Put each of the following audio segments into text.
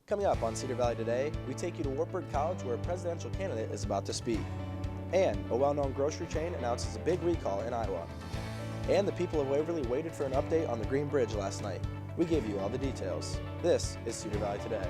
Coming up on Cedar Valley Today, we take you to Wartburg College where a presidential candidate is about to speak. And a well-known grocery chain announces a big recall in Iowa. And the people of Waverly waited for an update on the Green Bridge last night. We give you all the details. This is Cedar Valley Today.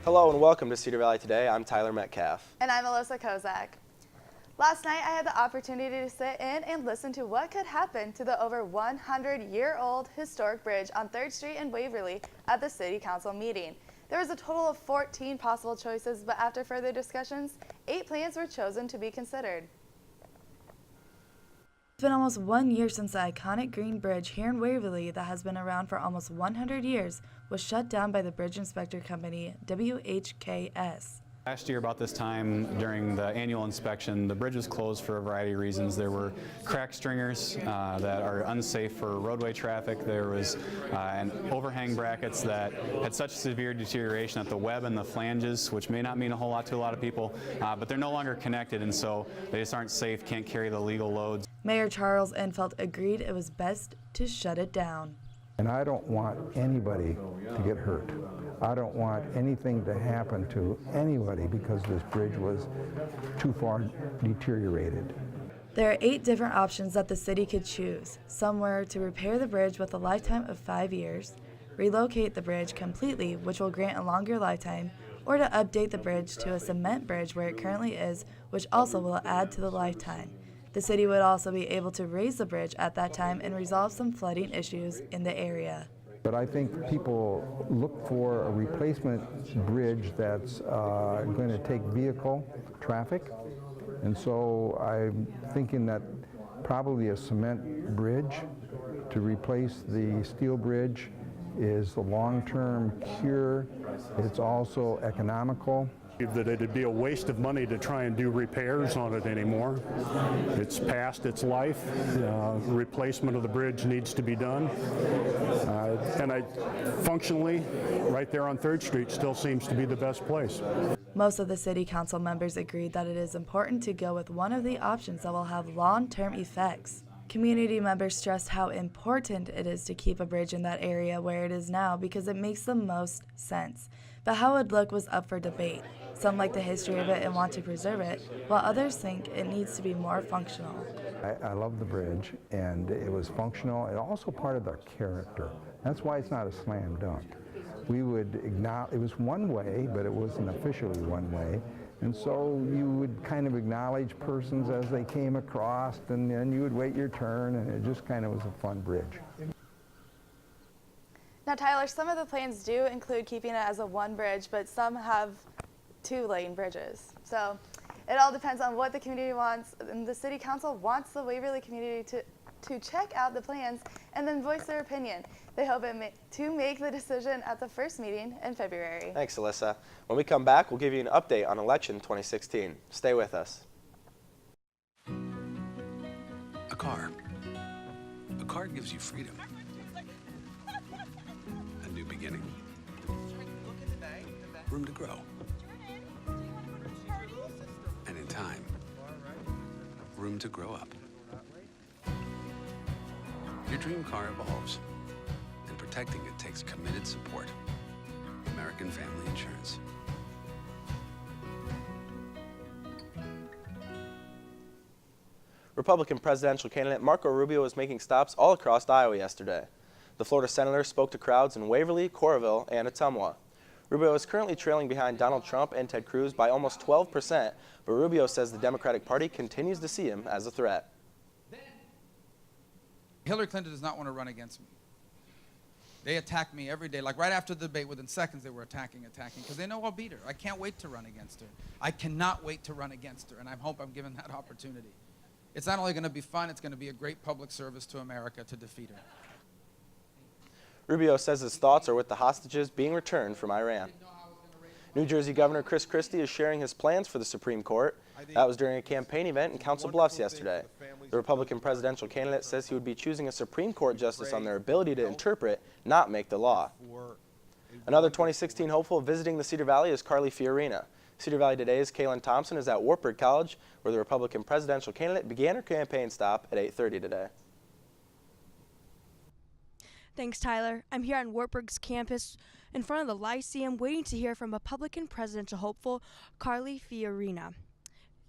Hello and welcome to Cedar Valley Today. I'm Tyler Metcalf. And I'm Alyssa Kozak. Last night I had the opportunity to sit in and listen to what could happen to the over 100-year-old historic bridge on 3rd Street in Waverly at the City Council meeting. There was a total of 14 possible choices, but after further discussions, 8 plans were chosen to be considered. It's been almost 1 year since the iconic Green Bridge here in Waverly that has been around for almost 100 years was shut down by the bridge inspector company WHKS. Last year about this time during the annual inspection, the bridge was closed for a variety of reasons. There were crack stringers that are unsafe for roadway traffic. There was and overhang brackets that had such severe deterioration that the web and the flanges, which may not mean a whole lot to a lot of people, but they're no longer connected, and so they just aren't safe, can't carry the legal loads. Mayor Charles Enfelt agreed it was best to shut it down. And I don't want anybody to get hurt. I don't want anything to happen to anybody because this bridge was too far deteriorated. There are 8 different options that the city could choose. Some were to repair the bridge with a lifetime of 5 years, relocate the bridge completely, which will grant a longer lifetime, or to update the bridge to a cement bridge where it currently is, which also will add to the lifetime. The city would also be able to raise the bridge at that time and resolve some flooding issues in the area. But I think people look for a replacement bridge that's going to take vehicle traffic. And so I'm thinking that probably a cement bridge to replace the steel bridge is a long-term cure. It's also economical. That it'd be a waste of money to try and do repairs on it anymore. It's past its life. Replacement of the bridge needs to be done. And functionally, right there on 3rd Street still seems to be the best place. Most of the city council members agreed that it is important to go with one of the options that will have long-term effects. Community members stressed how important it is to keep a bridge in that area where it is now because it makes the most sense. But how it would look was up for debate. Some like the history of it and want to preserve it, while others think it needs to be more functional. I love the bridge, and it was functional and also part of their character. That's why it's not a slam dunk. We would acknowledge, it was one way, but it wasn't officially one way. And so you would kind of acknowledge persons as they came across, and then you would wait your turn, and it just kind of was a fun bridge. Now, Tyler, some of the plans do include keeping it as a one bridge, but some have 2-lane bridges. So it all depends on what the community wants, and the City Council wants the Waverly community to check out the plans and then voice their opinion. They hope to make the decision at the first meeting in February. Thanks, Alyssa. When we come back, we'll give you an update on election 2016. Stay with us. A car. A car gives you freedom. A new beginning. Room to grow. And in time, room to grow up. Your dream car evolves, and protecting it takes committed support. American Family Insurance. Republican presidential candidate Marco Rubio was making stops all across Iowa yesterday. The Florida senator spoke to crowds in Waverly, Coralville, and Ottumwa. Rubio is currently trailing behind Donald Trump and Ted Cruz by almost 12%, but Rubio says the Democratic Party continues to see him as a threat. Hillary Clinton does not want to run against me. They attack me every day. Like right after the debate, within seconds they were attacking, because they know I'll beat her. I can't wait to run against her. I cannot wait to run against her, and I hope I'm given that opportunity. It's not only going to be fun, it's going to be a great public service to America to defeat her. Rubio says his thoughts are with the hostages being returned from Iran. New Jersey Governor Chris Christie is sharing his plans for the Supreme Court. That was during a campaign event in Council Bluffs yesterday. The Republican presidential candidate says he would be choosing a Supreme Court justice on their ability to interpret, not make the law. Another 2016 hopeful visiting the Cedar Valley is Carly Fiorina. Cedar Valley Today's Kaylin Thompson is at Wartburg College, where the Republican presidential candidate began her campaign stop at 8:30 today. Thanks, Tyler. I'm here on Wartburg's campus in front of the Lyceum waiting to hear from Republican presidential hopeful Carly Fiorina.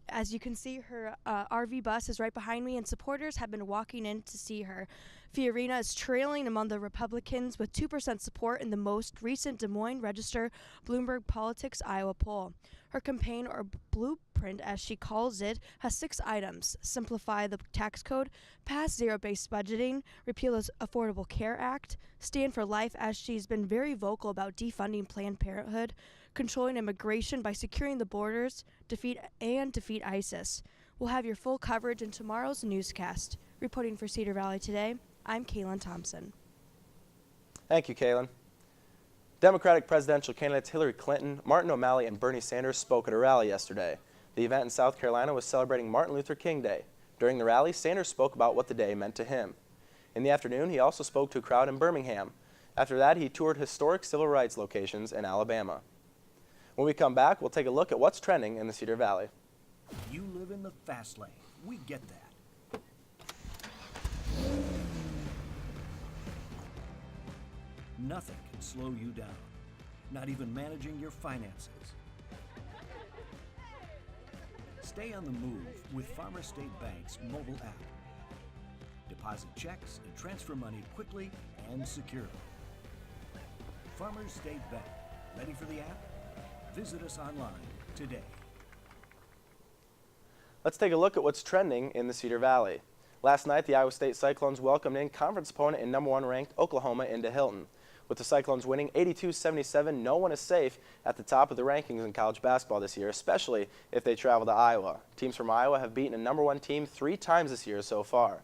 As you can see, her RV bus is right behind me, and supporters have been walking in to see her. Fiorina is trailing among the Republicans with 2% support in the most recent Des Moines Register Bloomberg Politics Iowa poll. Her campaign, or blueprint as she calls it, has 6 items: simplify the tax code, pass zero-based budgeting, repeal the Affordable Care Act, stand for life, as she's been very vocal about defunding Planned Parenthood, controlling immigration by securing the borders, defeat ISIS. We'll have your full coverage in tomorrow's newscast. Reporting for Cedar Valley Today, I'm Kaylin Thompson. Thank you, Kaylin. Democratic presidential candidates Hillary Clinton, Martin O'Malley, and Bernie Sanders spoke at a rally yesterday. The event in South Carolina was celebrating Martin Luther King Day. During the rally, Sanders spoke about what the day meant to him. In the afternoon, he also spoke to a crowd in Birmingham. After that, he toured historic civil rights locations in Alabama. When we come back, we'll take a look at what's trending in the Cedar Valley. You live in the fast lane. We get that. Nothing can slow you down, not even managing your finances. Stay on the move with Farmer State Bank's mobile app. Deposit checks and transfer money quickly and securely. Farmers State Bank. Ready for the app? Visit us online today. Let's take a look at what's trending in the Cedar Valley. Last night, the Iowa State Cyclones welcomed in conference opponent and #1 ranked Oklahoma into Hilton. With the Cyclones winning 82-77, no one is safe at the top of the rankings in college basketball this year, especially if they travel to Iowa. Teams from Iowa have beaten a #1 team 3 times this year so far.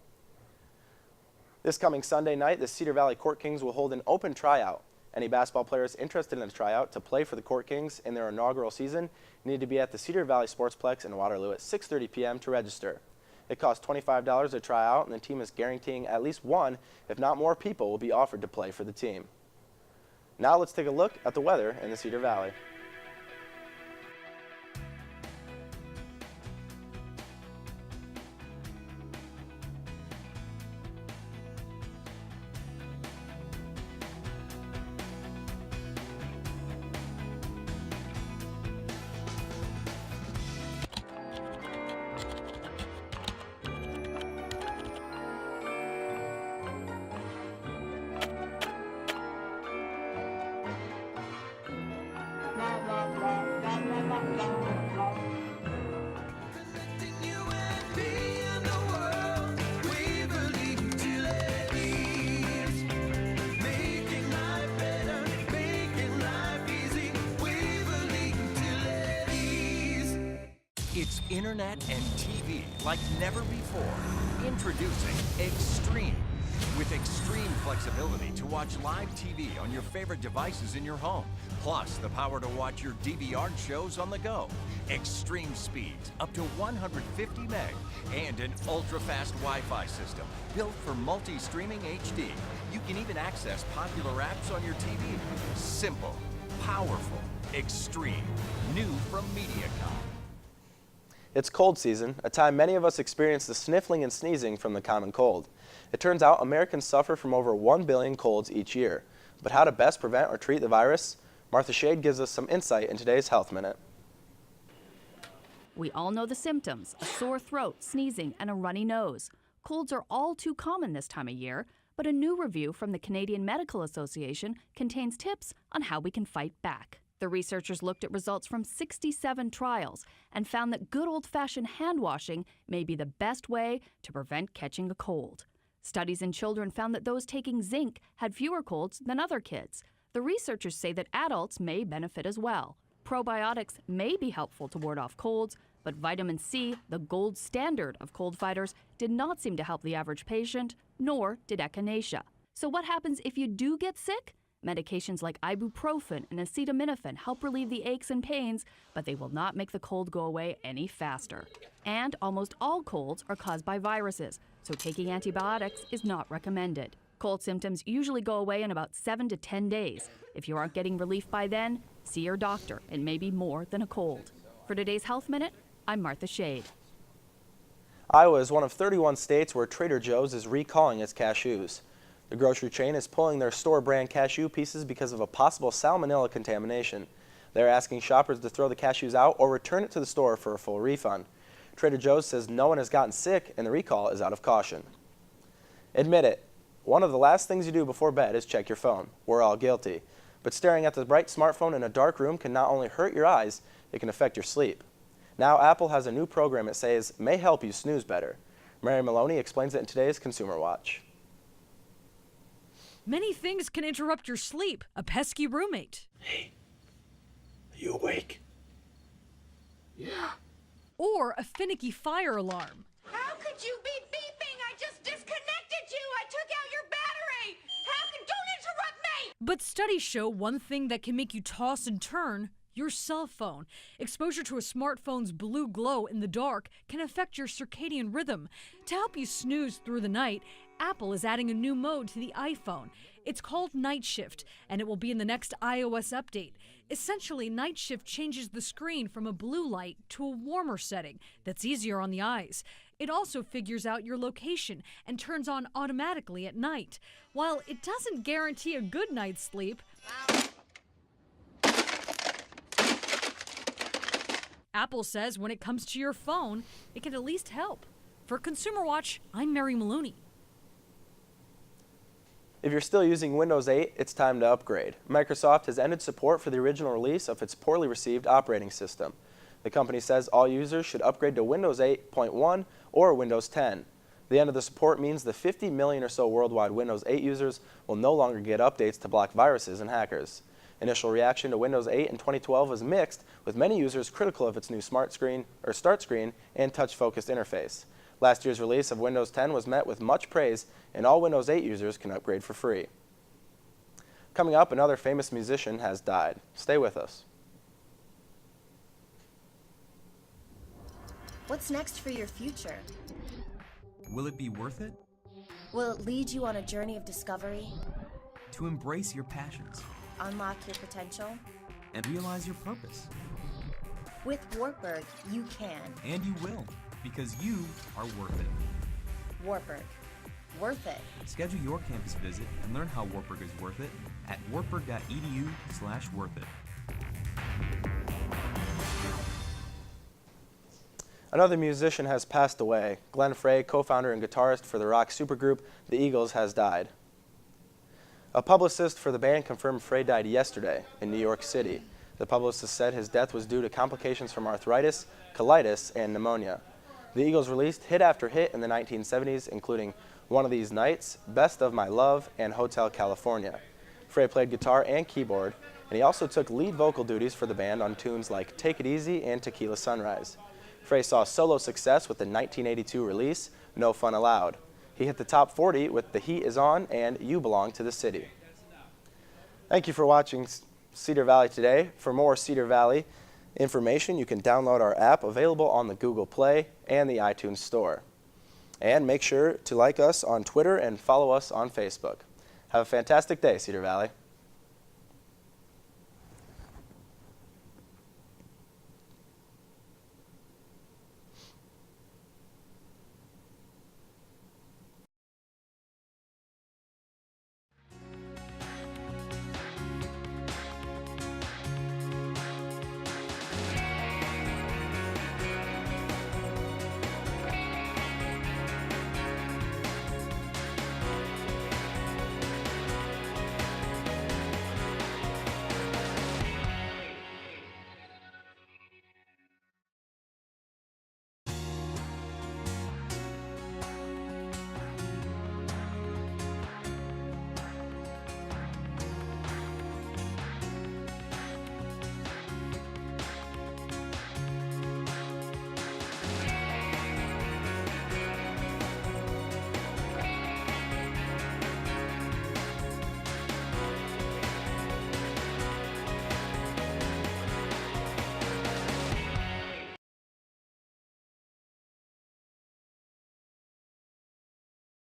This coming Sunday night, the Cedar Valley Court Kings will hold an open tryout. Any basketball players interested in a tryout to play for the Court Kings in their inaugural season need to be at the Cedar Valley Sportsplex in Waterloo at 6:30 p.m. to register. It costs $25 to try out, and the team is guaranteeing at least one, if not more people, will be offered to play for the team. Now let's take a look at the weather in the Cedar Valley. It's internet and TV like never before. Introducing Extreme. With extreme flexibility to watch live TV on your favorite devices in your home, plus the power to watch your DVR shows on the go. Extreme speeds up to 150 meg and an ultra-fast Wi-Fi system built for multi-streaming HD. You can even access popular apps on your TV. Simple, powerful, extreme. New from MediaCom. It's cold season, a time many of us experience the sniffling and sneezing from the common cold. It turns out Americans suffer from over 1 billion colds each year. But how to best prevent or treat the virus? Martha Shade gives us some insight in today's Health Minute. We all know the symptoms: a sore throat, sneezing, and a runny nose. Colds are all too common this time of year, but a new review from the Canadian Medical Association contains tips on how we can fight back. The researchers looked at results from 67 trials and found that good old-fashioned hand washing may be the best way to prevent catching a cold. Studies in children found that those taking zinc had fewer colds than other kids. The researchers say that adults may benefit as well. Probiotics may be helpful to ward off colds, but vitamin C, the gold standard of cold fighters, did not seem to help the average patient, nor did echinacea. So what happens if you do get sick? Medications like ibuprofen and acetaminophen help relieve the aches and pains, but they will not make the cold go away any faster. And almost all colds are caused by viruses, so taking antibiotics is not recommended. Cold symptoms usually go away in about 7 to 10 days. If you aren't getting relief by then, see your doctor. It may be more than a cold. For today's Health Minute, I'm Martha Shade. Iowa is one of 31 states where Trader Joe's is recalling its cashews. The grocery chain is pulling their store brand cashew pieces because of a possible salmonella contamination. They're asking shoppers to throw the cashews out or return it to the store for a full refund. Trader Joe's says no one has gotten sick and the recall is out of caution. Admit it, one of the last things you do before bed is check your phone. We're all guilty. But staring at the bright smartphone in a dark room can not only hurt your eyes, it can affect your sleep. Now Apple has a new program it says may help you snooze better. Mary Maloney explains it in today's Consumer Watch. Many things can interrupt your sleep. A pesky roommate. Hey, are you awake? Yeah. Or a finicky fire alarm. How could you be beeping? I just disconnected you. I took out your battery. Don't interrupt me. But studies show one thing that can make you toss and turn: your cell phone. Exposure to a smartphone's blue glow in the dark can affect your circadian rhythm. To help you snooze through the night, Apple is adding a new mode to the iPhone. It's called Night Shift, and it will be in the next iOS update. Essentially, Night Shift changes the screen from a blue light to a warmer setting that's easier on the eyes. It also figures out your location and turns on automatically at night. While it doesn't guarantee a good night's sleep, Apple says when it comes to your phone, it can at least help. For Consumer Watch, I'm Mary Maloney. If you're still using Windows 8, it's time to upgrade. Microsoft has ended support for the original release of its poorly received operating system. The company says all users should upgrade to Windows 8.1 or Windows 10. The end of the support means the 50 million or so worldwide Windows 8 users will no longer get updates to block viruses and hackers. Initial reaction to Windows 8 in 2012 was mixed, with many users critical of its new start screen and touch-focused interface. Last year's release of Windows 10 was met with much praise, and all Windows 8 users can upgrade for free. Coming up, another famous musician has died. Stay with us. What's next for your future? Will it be worth it? Will it lead you on a journey of discovery? To embrace your passions. Unlock your potential? And realize your purpose. With Wartburg, you can. And you will, because you are worth it. Wartburg. Worth it. Schedule your campus visit and learn how Wartburg is worth it at wartburg.edu/worthit. Another musician has passed away. Glenn Frey, co-founder and guitarist for the rock supergroup The Eagles, has died. A publicist for the band confirmed Frey died yesterday in New York City. The publicist said his death was due to complications from arthritis, colitis, and pneumonia. The Eagles released hit after hit in the 1970s, including One of These Nights, Best of My Love, and Hotel California. Frey played guitar and keyboard, and he also took lead vocal duties for the band on tunes like Take It Easy and Tequila Sunrise. Frey saw solo success with the 1982 release, No Fun Allowed. He hit the top 40 with The Heat Is On and You Belong to the City. Thank you for watching Cedar Valley Today. For more Cedar Valley information, you can download our app available on the Google Play and the iTunes Store. And make sure to like us on Twitter and follow us on Facebook. Have a fantastic day, Cedar Valley.